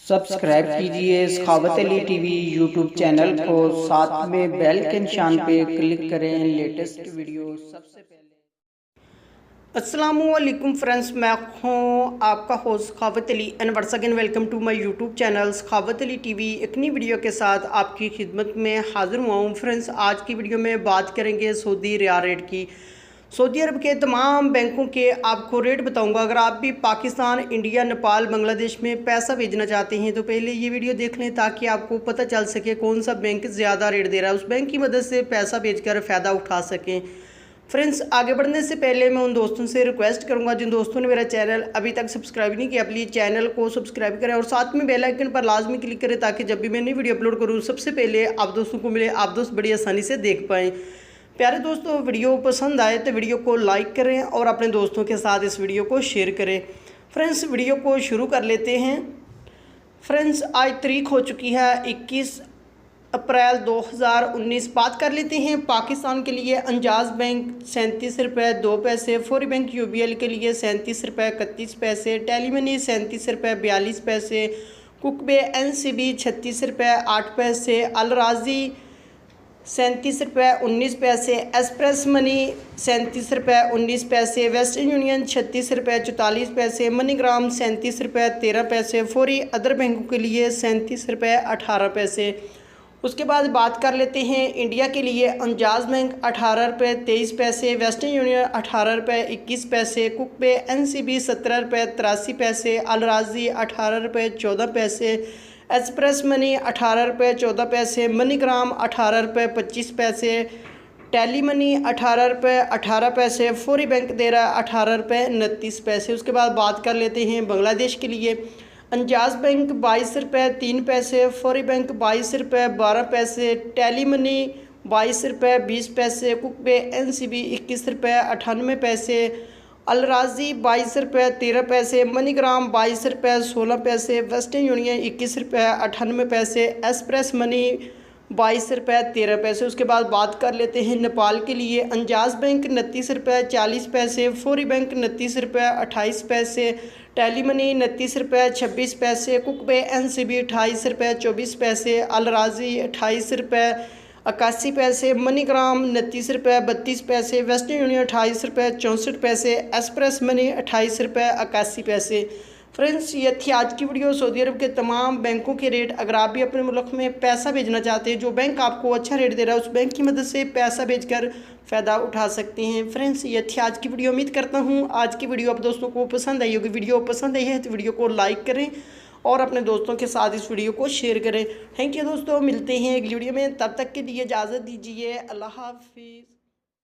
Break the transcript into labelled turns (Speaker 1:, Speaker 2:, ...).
Speaker 1: Subscribe कीजिए सखावत Ali TV YouTube channel को, साथ में बेल के निशान पे क्लिक करें लेटेस्ट वीडियो सबसे पहले। अस्सलामुअलैकुम फ्रेंड्स, मैं हूँ आपका host Sakhawat Ali and once again welcome to my YouTube channel Sakhawat Ali TV. एक नई वीडियो के साथ आपकी खिदमत में हाजिर हुआ हूँ। फ्रेंड्स, आज की वीडियो में बात करेंगे सऊदी रियाल रेट की। सऊदी अरब के तमाम बैंकों के आपको रेट बताऊंगा। अगर आप भी पाकिस्तान, इंडिया, नेपाल, बांग्लादेश में पैसा भेजना चाहते हैं तो पहले ये वीडियो देख लें ताकि आपको पता चल सके कौन सा बैंक ज़्यादा रेट दे रहा है, उस बैंक की मदद से पैसा भेजकर फ़ायदा उठा सकें। फ्रेंड्स, आगे बढ़ने से पहले मैं उन दोस्तों से रिक्वेस्ट करूंगा जिन दोस्तों ने मेरा चैनल अभी तक सब्सक्राइब नहीं किया, प्लीज़ चैनल को सब्सक्राइब करें और साथ में बेल आइकन पर लाजमी क्लिक करें ताकि जब भी मैं नई वीडियो अपलोड करूँ सबसे पहले आप दोस्तों को मिले, आप दोस्त बड़ी आसानी से देख पाएँ। प्यारे दोस्तों, वीडियो पसंद आए तो वीडियो को लाइक करें और अपने दोस्तों के साथ इस वीडियो को शेयर करें। फ्रेंड्स, वीडियो को शुरू कर लेते हैं। फ्रेंड्स, आज तारीख हो चुकी है 21 अप्रैल 2019। बात कर लेते हैं पाकिस्तान के लिए। अंजाज बैंक 37 रुपये 2 पैसे, फौरी बैंक यूबीएल के लिए 37 रुपये 31 पैसे, टेलीमनी 37 रुपये 42 पैसे, कुकबे एनसीबी 36 रुपये 8 पैसे, अलराजी 37 रुपये 19 पैसे, एक्सप्रेस मनी 37 रुपये 19 पैसे, वेस्टर्न यूनियन 36 रुपये 44 पैसे, मनीग्राम 37 रुपये 13 पैसे, फौरी अदर बैंकों के लिए 37 रुपये 18 पैसे। उसके बाद बात कर लेते हैं इंडिया के लिए। अंजाज बैंक 18 रुपये 23 पैसे, वेस्टर्न यूनियन 18 रुपये 21 पैसे, कुकबे एनसीबी 17 रुपये 83 पैसे, अलराजी 18 रुपये 14 पैसे, एक्सप्रेस मनी 18 रुपये 14 पैसे, मनीग्राम 18 रुपये 25 पैसे, टेली मनी 18 रुपये 18 पैसे, फौरी बैंक दे रहा है 18 रुपये 29 पैसे। उसके बाद बात कर लेते हैं बांग्लादेश के लिए। अंजाज बैंक 22 रुपये 3 पैसे, फौरी बैंक 22 रुपये 12 पैसे, टेली मनी 22 रुपये 20 पैसे, कुकबे एनसीबी 21 रुपये 98 पैसे, अलराजी 22 रुपये 13 पैसे, मनीग्राम 22 रुपये 16 पैसे, वेस्टर्न यूनियन 21 रुपये 98 पैसे, एक्सप्रेस मनी 22 रुपये 13 पैसे। उसके बाद बात कर लेते हैं नेपाल के लिए। अंजाज बैंक 29 रुपये 40 पैसे, फौरी बैंक 29 रुपये 28 पैसे, टेली मनी 29 रुपये 26 पैसे, कुकबे एनसीबी 28 रुपये 24 पैसे, अलराजी 28 रुपये 81 पैसे, मनीग्राम 29 रुपये 32 पैसे, वेस्टर्न यूनियन 28 रुपये 64 पैसे, एक्सप्रेस मनी 28 रुपये 81 पैसे। फ्रेंड्स, ये थी आज की वीडियो सऊदी अरब के तमाम बैंकों के रेट। अगर आप भी अपने मुल्क में पैसा भेजना चाहते हैं, जो बैंक आपको अच्छा रेट दे रहा है उस बैंक की मदद से पैसा भेजकर फ़ायदा उठा सकते हैं। फ्रेंड्स, ये थी आज की वीडियो। उम्मीद करता हूँ आज की वीडियो आप दोस्तों को पसंद आई होगी। वीडियो पसंद आई है तो वीडियो को लाइक करें और अपने दोस्तों के साथ इस वीडियो को शेयर करें। थैंक यू दोस्तों, मिलते हैं अगली वीडियो में। तब तक के लिए इजाज़त दीजिए। अल्लाह हाफिज़।